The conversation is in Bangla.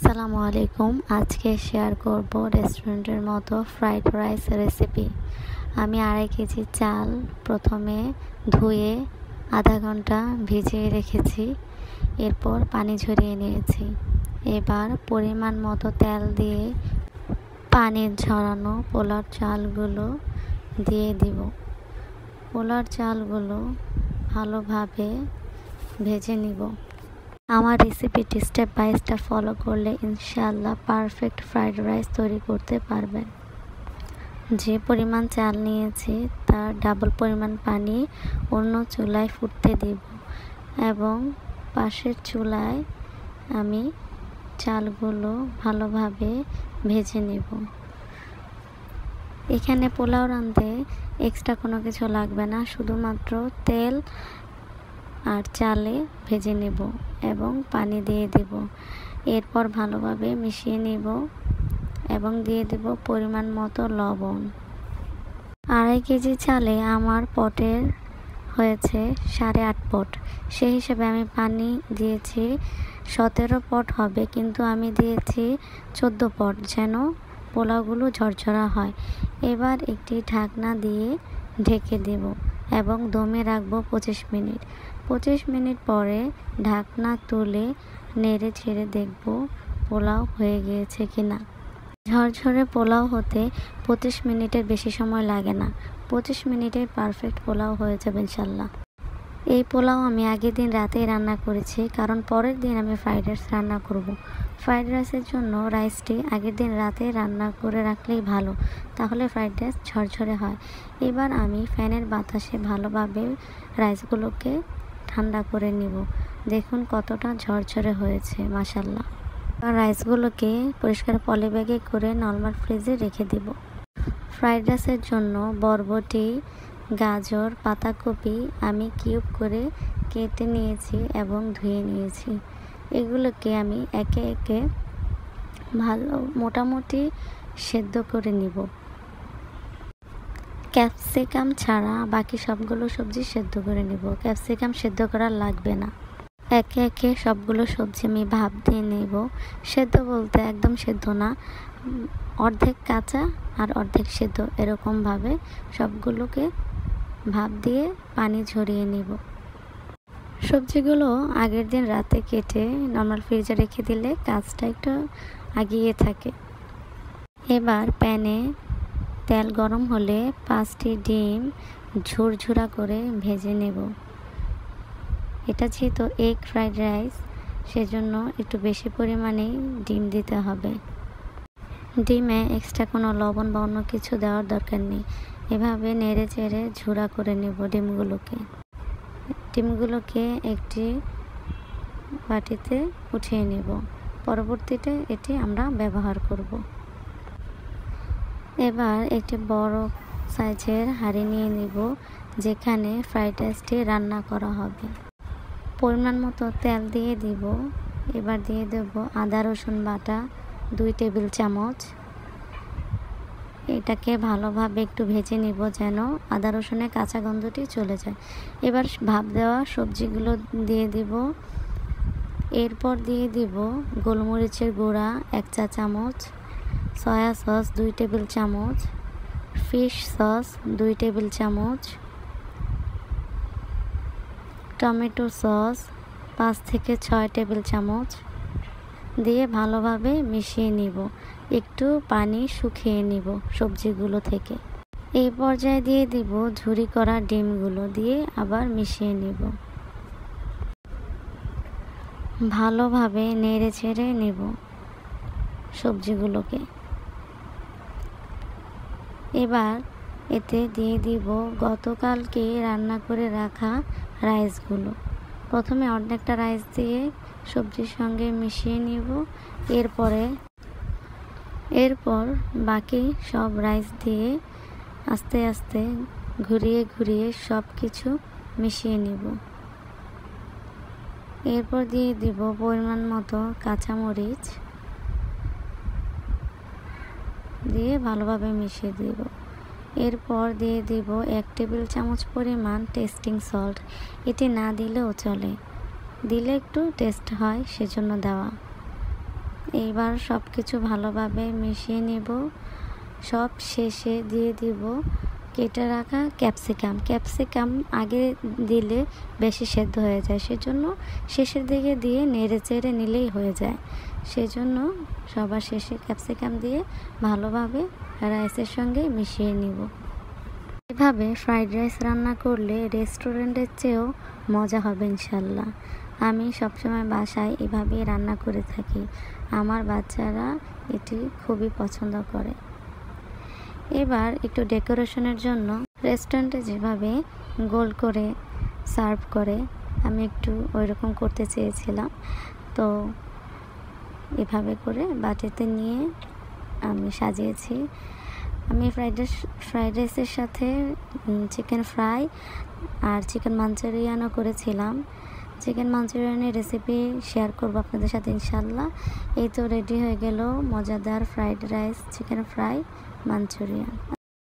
আসসালামু আলাইকুম। আজকে শেয়ার করব রেস্টুরেন্টের মতো ফ্রাইড রাইস রেসিপি। আমি 2.5 কেজি চাল প্রথমে ধুয়ে আধা ঘন্টা ভিজিয়ে রেখেছি, এরপর পানি ঝরিয়ে নিয়েছি। এবার পরিমাণ মতো তেল দিয়ে পানি ঝরানো পোলার চালগুলো দিয়ে দিব। পোলার চালগুলো ভালোভাবে ভেজে নিব। আমার রেসিপিটি স্টেপ বাই স্টেপ ফলো করলে ইনশাআল্লাহ পারফেক্ট ফ্রাইড রাইস তৈরি করতে পারবেন। যে পরিমাণ চাল নিয়েছি তার ডাবল পরিমাণ পানি অন্য চুলায় ফুটতে দিব এবং পাশের চুলায় আমি চালগুলো ভালোভাবে ভেজে নেব। এখানে পোলাও রাঁধতে এক্সট্রা কোনো কিছু লাগবে না, শুধুমাত্র তেল আর চালে ভেজে নেব এবং পানি দিয়ে দেব। এরপর ভালোভাবে মিশিয়ে নেব এবং দিয়ে দেব পরিমাণ মতো লবণ। 2.5 কেজি চালে আমার পটের হয়েছে 8.5 পট। সেই হিসেবে আমি পানি দিয়েছি 17 পট হবে, কিন্তু আমি দিয়েছি 14 পট যেন পোলাওগুলো ঝরঝরা হয়। এবার একটি ঢাকনা দিয়ে ঢেকে দেব এবং দমে রাখবো 25 মিনিট। 25 মিনিট পরে ঢাকনা তুলে নেড়ে ছেড়ে দেখব পোলাও হয়ে গিয়েছে কিনা। ঝরঝরে পোলাও হতে 25 মিনিটের বেশি সময় লাগে না। 25 মিনিটে পারফেক্ট পোলাও হয়ে যাবে ইনশাল্লাহ। এই পোলাও আমি আগের দিন রাতেই রান্না করেছি, কারণ পরের দিন আমি ফ্রাইড রাইস রান্না করব। ফ্রাইড রাইসের জন্য রাইসটি আগের দিন রাতে রান্না করে রাখলেই ভালো, তাহলে ফ্রাইড রাইস ঝরঝরে হয়। এবার আমি ফ্যানের বাতাসে ভালোভাবে রাইসগুলোকে ঠান্ডা করে নিব। দেখুন কতটা ঝরঝরে হয়েছে, মাশাআল্লাহ। রাইসগুলোকে পরিষ্কার পলি ব্যাগে করে নরমাল ফ্রিজে রেখে দিব। ফ্রাইড রাইসের জন্য বরবটি, গাজর, পাতাকপি আমি কিউব করে কেটে নিয়েছি এবং ধুয়ে নিয়েছি। এগুলোকে আমি একে একে ভালো মোটামুটি সেদ্ধ করে নিব। ক্যাপসিকাম ছাড়া বাকি সবগুলো সবজি সেদ্ধ করে নিব। ক্যাপসিকাম সেদ্ধ করা লাগবে না। একে একে সবগুলো সবজি আমি ভাপ দিয়ে নেব। সেদ্ধ বলতে একদম সেদ্ধ না, অর্ধেক কাঁচা আর অর্ধেক সেদ্ধ, এরকমভাবে সবগুলোকে ভাপ দিয়ে পানি ঝরিয়ে নেব। সবজিগুলো আগের দিন রাতে কেটে নরমাল ফ্রিজে রেখে দিলে কাজটা একটু এগিয়ে থাকে। এবার প্যানে তেল গরম হলে 5টি ডিম ঝুরঝুরা করে ভেজে নেব। এটা যেহেতু এগ ফ্রাইড রাইস, সেজন্য একটু বেশি পরিমাণেই ডিম দিতে হবে। ডিমে এক্সট্রা কোনো লবণ বা অন্য কিছু দেওয়ার দরকার নেই। এভাবে নেড়ে চেড়ে ঝুরা করে নেব ডিমগুলোকে একটি বাটিতে উঠিয়ে নেব। পরবর্তীতে এটি আমরা ব্যবহার করব। এবার একটি বড় সাইজের হাঁড়ি নিয়ে নেব, যেখানে ফ্রাইড রাইসটি রান্না করা হবে। পরিমাণ মতো তেল দিয়ে দিব। এবার দিয়ে দেব আদা রসুন বাটা 2 টেবিল চামচ। এটাকে ভালোভাবে একটু ভেজে নিব যেন আদা রসুনের কাঁচা গন্ধটি চলে যায়। এবার ভাপ দেওয়া সবজিগুলো দিয়ে দিব। এরপর দিয়ে দিব গোলমরিচের গুঁড়া 1 চা চামচ, সয়া সস 2 টেবিল চামচ, ফিশ সস 2 টেবিল চামচ, টমেটো সস 5 থেকে 6 টেবিল চামচ দিয়ে ভালোভাবে মিশিয়ে নিব। একটু পানি শুকিয়ে নিব সবজিগুলো থেকে। এই পর্যায়ে দিয়ে দিব ঝুরি করা ডিমগুলো দিয়ে আবার মিশিয়ে নিব। ভালোভাবে নেড়ে চেড়ে নিব সবজিগুলোকে। এবার এতে দিয়ে দিব গতকালকে রান্না করে রাখা রাইসগুলো। প্রথমে অর্ধেকটা রাইস দিয়ে সবজির সঙ্গে মিশিয়ে নিব। এরপর বাকি সব রাইস দিয়ে আস্তে আস্তে ঘুরিয়ে ঘুরিয়ে সব কিছু মিশিয়ে নিব। এরপর দিয়ে দিব পরিমাণ মতো কাঁচামরিচ দিয়ে ভালোভাবে মিশিয়ে দিব। এরপর দিয়ে দিব 1 টেবিল চামচ পরিমাণ টেস্টিং সল্ট। এটি না দিলেও চলে, দিলে একটু টেস্ট হয় সেজন্য দেওয়া। এইবার সব কিছু ভালোভাবে মিশিয়ে নেব। সব শেষে দিয়ে দিব কেটে রাখা ক্যাপসিকাম আগে দিলে বেশি সেদ্ধ হয়ে যায়, সেজন্য শেষের দিকে দিয়ে নেড়ে চেড়ে নিলেই হয়ে যায়। সেজন্য সবার শেষে ক্যাপসিকাম দিয়ে ভালোভাবে রাইসের সঙ্গে মিশিয়ে নিব। এভাবে ফ্রাইড রাইস রান্না করলে রেস্টুরেন্টের চেয়েও মজা হবে ইনশাল্লাহ। আমি সবসময় বাসায় এভাবেই রান্না করে থাকি। আমার বাচ্চারা এটি খুবই পছন্দ করে। এবার একটু ডেকোরেশনের জন্য রেস্টুরেন্টে যেভাবে গোল করে সার্ভ করে আমি একটু ওইরকম করতে চেয়েছিলাম। তো এভাবে করে বাটিতে নিয়ে আমি সাজিয়েছি। আমি ফ্রাইড রাইসের সাথে চিকেন ফ্রাই আর চিকেন মাঞ্চুরিয়ানও করেছিলাম। চিকেন মাঞ্চুরিয়ানের রেসিপি শেয়ার করব আপনাদের সাথে ইনশাল্লাহ। এই তো রেডি হয়ে গেল মজাদার fried rice, chicken fry, Manchurian.